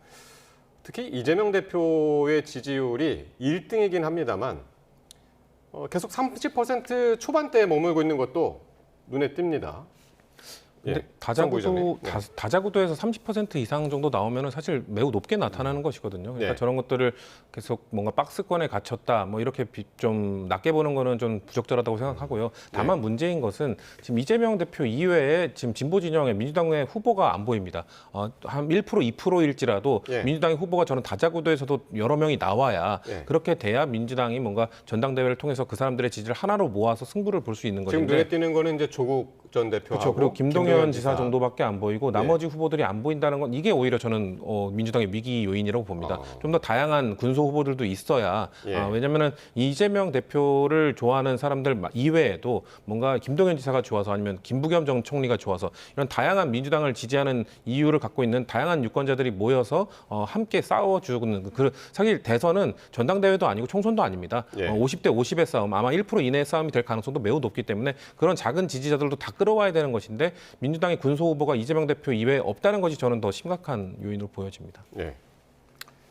특히 이재명 대표의 지지율이 1등이긴 합니다만 계속 30% 초반대에 머물고 있는 것도 눈에 띕니다. 근데 예, 정부의장님. 다자구도에서 30% 이상 정도 나오면 사실 매우 높게 나타나는 것이거든요. 그러니까 네. 저런 것들을 계속 뭔가 박스권에 갇혔다, 뭐 이렇게 좀 낮게 보는 거는 좀 부적절하다고 생각하고요. 다만 네. 문제인 것은 지금 이재명 대표 이외에 지금 진보 진영의 민주당의 후보가 안 보입니다. 한 1%, 2%일지라도 예. 민주당의 후보가 저는 다자구도에서도 여러 명이 나와야 예. 그렇게 돼야 민주당이 뭔가 전당대회를 통해서 그 사람들의 지지를 하나로 모아서 승부를 볼 수 있는 지금 것인데. 눈에 띄는 거는 이제 조국 전 대표하고 그렇죠. 그리고 김동연 지사 정도밖에 안 보이고 나머지 후보들이 안 보인다는 건 이게 오히려 저는 민주당의 위기 요인이라고 봅니다. 좀 더 다양한 군소 후보들도 있어야 예. 왜냐하면 이재명 대표를 좋아하는 사람들 이외에도 뭔가 김동연 지사가 좋아서 아니면 김부겸 전 총리가 좋아서 이런 다양한 민주당을 지지하는 이유를 갖고 있는 다양한 유권자들이 모여서 함께 싸워주는 사실 대선은 전당대회도 아니고 총선도 아닙니다. 예. 50대 50의 싸움 아마 1% 이내의 싸움이 될 가능성도 매우 높기 때문에 그런 작은 지지자들도 다 끌어와야 되는 것인데 민주당의 군소 후보가 이재명 대표 이외에 없다는 것이 저는 더 심각한 요인으로 보여집니다. 네.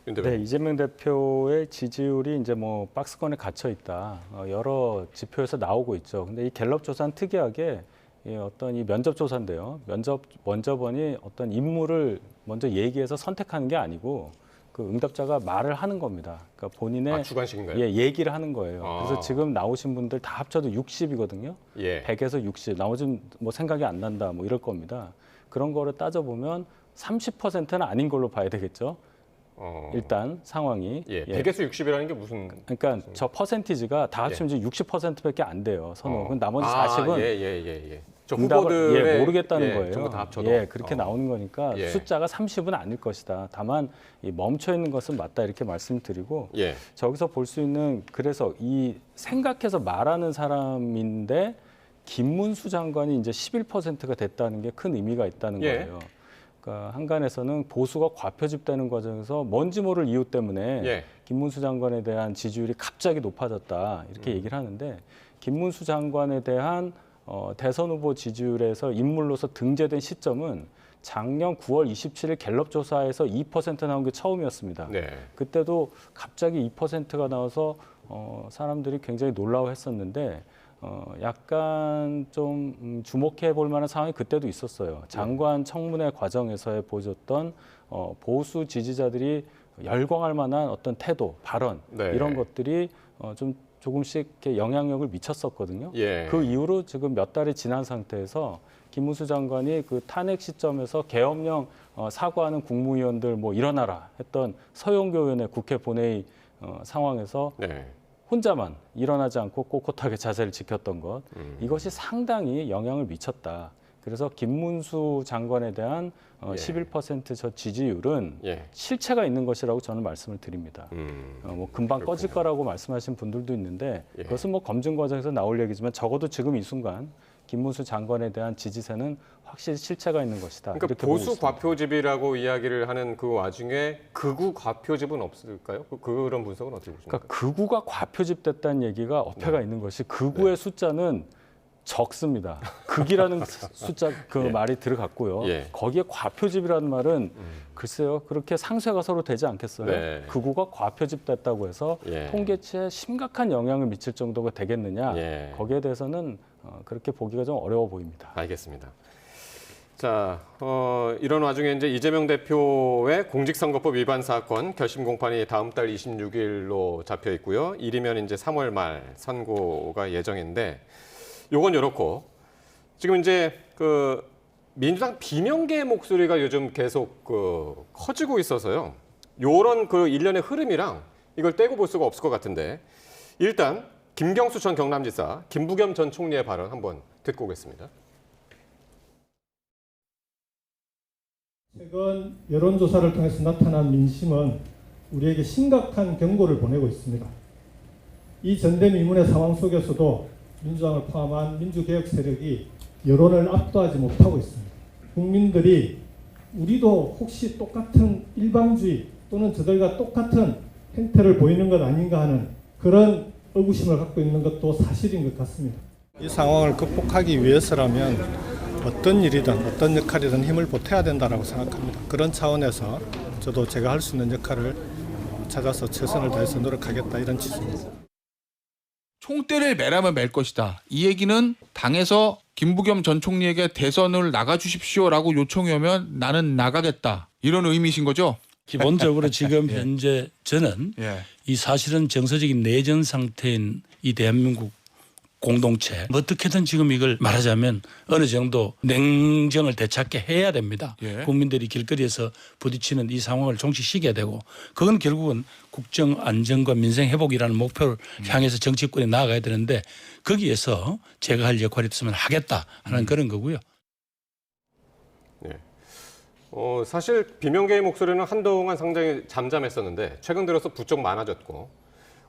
네, 이재명 대표의 지지율이 이제 뭐 박스권에 갇혀 있다. 여러 지표에서 나오고 있죠. 근데 이 갤럽 조사는 특이하게 어떤 이 면접 조사인데요. 면접원이 어떤 인물을 먼저 얘기해서 선택하는 게 아니고 그 응답자가 말을 하는 겁니다. 그러니까 본인의 주관식인가요? 얘기를 하는 거예요. 아. 그래서 지금 나오신 분들 다 합쳐도 60이거든요. 예. 100에서 60. 나머지 뭐 생각이 안 난다 뭐 이럴 겁니다. 그런 거를 따져보면 30%는 아닌 걸로 봐야 되겠죠. 일단 상황이. 예. 100에서 60이라는 게 무슨? 그러니까 저 퍼센티지가 다 합치면 이제 60%밖에 안 돼요. 선호. 그럼 나머지 40은 예. 저 응답을 후보들의 모르겠다는 거예요. 전부 다 합쳐도. 그렇게 나오는 거니까 예. 숫자가 30은 아닐 것이다. 다만 이 멈춰 있는 것은 맞다 이렇게 말씀드리고 예. 저기서 볼 수 있는 그래서 이 생각해서 말하는 사람인데 김문수 장관이 이제 11%가 됐다는 게 큰 의미가 있다는 예. 거예요. 그러니까 한간에서는 보수가 과표집되는 과정에서 뭔지 모를 이유 때문에 예. 김문수 장관에 대한 지지율이 갑자기 높아졌다 이렇게 얘기를 하는데 김문수 장관에 대한 대선 후보 지지율에서 인물로서 등재된 시점은 작년 9월 27일 갤럽 조사에서 2% 나온 게 처음이었습니다. 네. 그때도 갑자기 2%가 나와서 사람들이 굉장히 놀라워했었는데 약간 좀 주목해 볼 만한 상황이 그때도 있었어요. 장관 청문회 과정에서의 보여줬던 보수 지지자들이 열광할 만한 어떤 태도, 발언 네. 이런 것들이 좀 조금씩 이렇게 영향력을 미쳤었거든요. 예. 그 이후로 지금 몇 달이 지난 상태에서 김문수 장관이 그 탄핵 시점에서 계엄령 사과하는 국무위원들 뭐 일어나라 했던 서영교 의원의 국회 본회의 상황에서 네. 혼자만 일어나지 않고 꼿꼿하게 자세를 지켰던 것, 이것이 상당히 영향을 미쳤다. 그래서 김문수 장관에 대한 예. 11% 지지율은 예. 실체가 있는 것이라고 저는 말씀을 드립니다. 뭐 금방 꺼질 거라고 말씀하신 분들도 있는데 예. 그것은 뭐 검증 과정에서 나올 얘기지만 적어도 지금 이 순간 김문수 장관에 대한 지지세는 확실히 실체가 있는 것이다. 그러니까 이렇게 보고 보수 있습니다. 과표집이라고 이야기를 하는 그 와중에 극우 과표집은 없을까요? 그런 분석은 어떻게 보십니까? 그러니까 극우가 과표집됐다는 얘기가 어폐가 있는 것이 극우의 숫자는 적습니다. 극이라는 숫자 그 예. 말이 들어갔고요. 예. 거기에 과표집이라는 말은 글쎄요 그렇게 상쇄가 서로 되지 않겠어요. 네. 극우가 과표집됐다고 해서 예. 통계치에 심각한 영향을 미칠 정도가 되겠느냐? 예. 거기에 대해서는 그렇게 보기가 좀 어려워 보입니다. 알겠습니다. 자, 이런 와중에 이제 이재명 대표의 공직선거법 위반 사건 결심 공판이 다음 달 26일로 잡혀 있고요. 이르면 이제 3월 말 선고가 예정인데, 요건 이렇고 지금 이제 그 민주당 비명계의 목소리가 요즘 계속 커지고 있어서요. 요런 그 일련의 흐름이랑 이걸 떼고 볼 수가 없을 것 같은데, 일단 김경수 전 경남지사, 김부겸 전 총리의 발언 한번 듣고 오겠습니다. 최근 여론조사를 통해서 나타난 민심은 우리에게 심각한 경고를 보내고 있습니다. 이 전대미문의 상황 속에서도 민주당을 포함한 민주개혁 세력이 여론을 압도하지 못하고 있습니다. 국민들이 우리도 혹시 똑같은 일방주의 또는 저들과 똑같은 행태를 보이는 것 아닌가 하는 그런 의구심을 갖고 있는 것도 사실인 것 같습니다. 이 상황을 극복하기 위해서라면 어떤 일이든 어떤 역할이든 힘을 보태야 된다고 생각합니다. 그런 차원에서 저도 제가 할 수 있는 역할을 찾아서 최선을 다해서 노력하겠다 이런 취지입니다. 총대를 매라면 맬 것이다. 이 얘기는 당에서 김부겸 전 총리에게 대선을 나가주십시오라고 요청이 오면 나는 나가겠다. 이런 의미신 거죠? 기본적으로 지금 현재 저는 예. 이 사실은 정서적인 내전 상태인 이 대한민국 공동체 어떻게든 지금 이걸 말하자면 어느 정도 냉정을 되찾게 해야 됩니다. 예. 국민들이 길거리에서 부딪히는 이 상황을 종식시켜야 되고 그건 결국은 국정 안정과 민생 회복이라는 목표를 향해서 정치권에 나아가야 되는데 거기에서 제가 할 역할이 있으면 하겠다 하는 그런 거고요. 네. 사실 비명계의 목소리는 한동안 상당히 잠잠했었는데 최근 들어서 부쩍 많아졌고,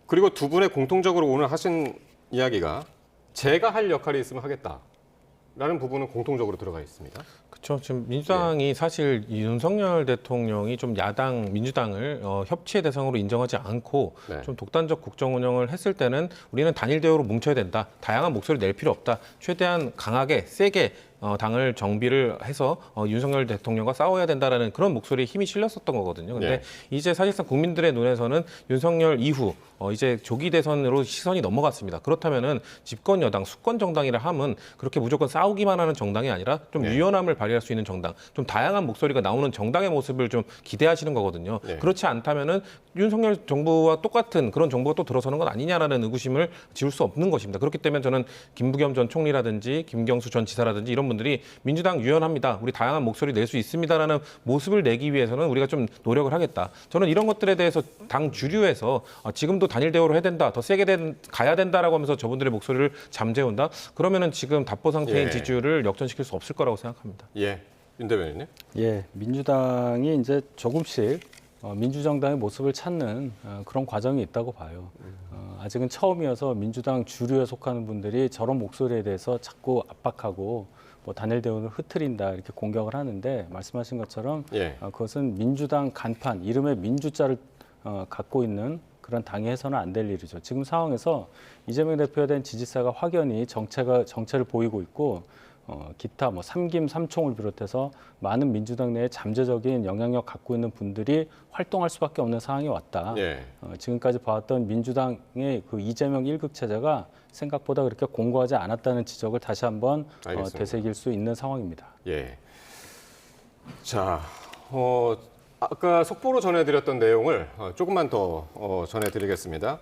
그리고 두 분의 공통적으로 오늘 하신 이야기가 제가 할 역할이 있으면 하겠다라는 부분은 공통적으로 들어가 있습니다. 그렇죠. 지금 민주당이 사실 이 윤석열 대통령이 좀 야당 민주당을 협치의 대상으로 인정하지 않고 네. 좀 독단적 국정 운영을 했을 때는 우리는 단일 대우로 뭉쳐야 된다. 다양한 목소리 낼 필요 없다. 최대한 강하게 세게 당을 정비를 해서 윤석열 대통령과 싸워야 된다라는 그런 목소리에 힘이 실렸었던 거거든요. 근데 네. 이제 사실상 국민들의 눈에서는 윤석열 이후 이제 조기 대선으로 시선이 넘어갔습니다. 그렇다면은 집권 여당, 수권 정당이라 함은 그렇게 무조건 싸우기만 하는 정당이 아니라 좀 네. 유연함을 발휘할 수 있는 정당, 좀 다양한 목소리가 나오는 정당의 모습을 좀 기대하시는 거거든요. 네. 그렇지 않다면은 윤석열 정부와 똑같은 그런 정부가 또 들어서는 것 아니냐라는 의구심을 지울 수 없는 것입니다. 그렇기 때문에 저는 김부겸 전 총리라든지 김경수 전 지사라든지 이런 분들이 민주당 유연합니다. 우리 다양한 목소리 낼 수 있습니다라는 모습을 내기 위해서는 우리가 좀 노력을 하겠다. 저는 이런 것들에 대해서 당 주류에서 지금도 단일 대우를 해야 된다. 더 세게 가야 된다라고 하면서 저분들의 목소리를 잠재운다. 그러면은 지금 답보 상태인 예. 지지율을 역전시킬 수 없을 거라고 생각합니다. 예, 윤 대변인님. 예, 민주당이 이제 조금씩 민주정당의 모습을 찾는 그런 과정이 있다고 봐요. 아직은 처음이어서 민주당 주류에 속하는 분들이 저런 목소리에 대해서 자꾸 압박하고 뭐 단일 대우를 흐트린다 이렇게 공격을 하는데 말씀하신 것처럼 예. 그것은 민주당 간판 이름의 민주자를 갖고 있는 그런 당이 해서는 안 될 일이죠. 지금 상황에서 이재명 대표에 대한 지지세가 확연히 정체를 보이고 있고 기타 뭐 삼김 삼총을 비롯해서 많은 민주당 내에 잠재적인 영향력 갖고 있는 분들이 활동할 수밖에 없는 상황이 왔다. 예. 지금까지 봐왔던 민주당의 그 이재명 1급 체제가 생각보다 그렇게 공고하지 않았다는 지적을 다시 한번 알겠습니다. 되새길 수 있는 상황입니다. 예. 자, 아까 속보로 전해드렸던 내용을 조금만 더 전해드리겠습니다.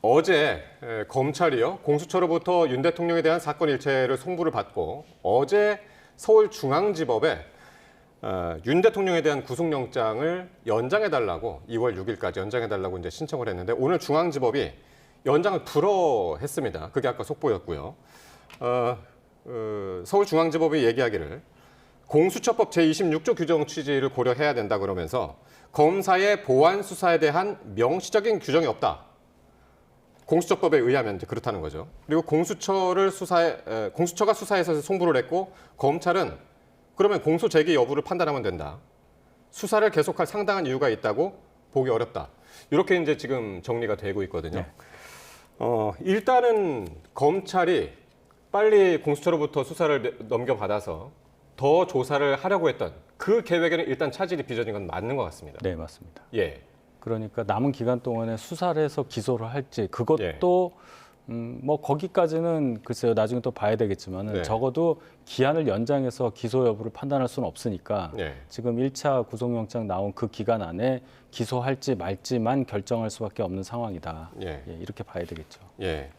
어제 검찰이요 공수처로부터 윤 대통령에 대한 사건 일체를 송부를 받고 어제 서울중앙지법에 윤 대통령에 대한 구속영장을 연장해달라고 2월 6일까지 연장해달라고 이제 신청을 했는데 오늘 중앙지법이 연장을 불허했습니다. 그게 아까 속보였고요. 서울중앙지법이 얘기하기를 공수처법 제26조 규정 취지를 고려해야 된다 그러면서 검사의 보안 수사에 대한 명시적인 규정이 없다. 공수처법에 의하면 이제 그렇다는 거죠. 그리고 공수처가 수사에서 송부를 했고 검찰은 그러면 공소 제기 여부를 판단하면 된다. 수사를 계속할 상당한 이유가 있다고 보기 어렵다. 이렇게 이제 지금 정리가 되고 있거든요. 일단은 검찰이 빨리 공수처로부터 수사를 넘겨받아서 더 조사를 하려고 했던 그 계획에는 일단 차질이 빚어진 건 맞는 것 같습니다. 네, 맞습니다. 예. 그러니까 남은 기간 동안에 수사를 해서 기소를 할지 그것도 뭐 거기까지는 글쎄요 나중에 또 봐야 되겠지만은 네. 적어도 기한을 연장해서 기소 여부를 판단할 수는 없으니까 예. 지금 1차 구속영장 나온 그 기간 안에 기소할지 말지만 결정할 수밖에 없는 상황이다. 예. 예, 이렇게 봐야 되겠죠. 예.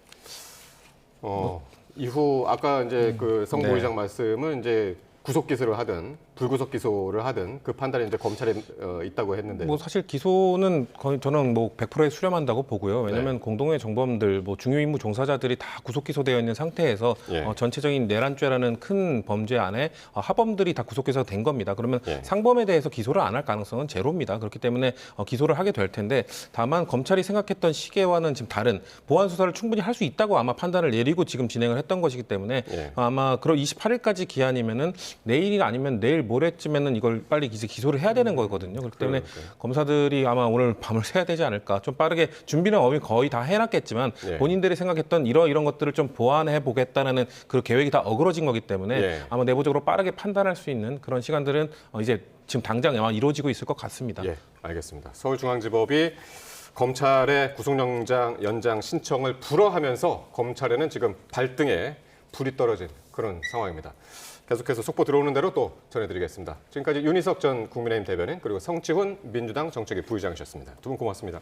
이후 아까 이제 그 성 네. 부의장 말씀은 이제 구속 기소를 하든 불구속 기소를 하든 그 판단이 이제 검찰에 있다고 했는데. 뭐 사실 기소는 거의 저는 뭐 100%에 수렴한다고 보고요. 왜냐하면 공동의 정범들, 뭐 중요 임무 종사자들이 다 구속 기소되어 있는 상태에서 예. 전체적인 내란죄라는 큰 범죄 안에 하범들이 다 구속 기소가 된 겁니다. 그러면 예. 상범에 대해서 기소를 안 할 가능성은 제로입니다. 그렇기 때문에 기소를 하게 될 텐데 다만 검찰이 생각했던 시계와는 지금 다른 보안 수사를 충분히 할 수 있다고 아마 판단을 내리고 지금 진행을 했던 것이기 때문에 예. 아마 그런 28일까지 기한이면은 내일이 아니면 내일 모레쯤에는 이걸 빨리 이제 기소를 해야 되는 거거든요. 그렇기 때문에 그러니까요. 검사들이 아마 오늘 밤을 새야 되지 않을까. 좀 빠르게 준비는 어미 거의 다 해놨겠지만 예. 본인들이 생각했던 이런 것들을 좀 보완해 보겠다는 그 계획이 다 어그러진 거기 때문에 예. 아마 내부적으로 빠르게 판단할 수 있는 그런 시간들은 이제 지금 당장 아마 이루어지고 있을 것 같습니다. 예, 알겠습니다. 서울중앙지법이 검찰의 구속영장 연장 신청을 불허하면서 검찰에는 지금 발등에 불이 떨어진 그런 상황입니다. 계속해서 속보 들어오는 대로 또 전해드리겠습니다. 지금까지 윤희석 전 국민의힘 대변인 그리고 성치훈 민주당 정책위 부의장이셨습니다. 두 분 고맙습니다.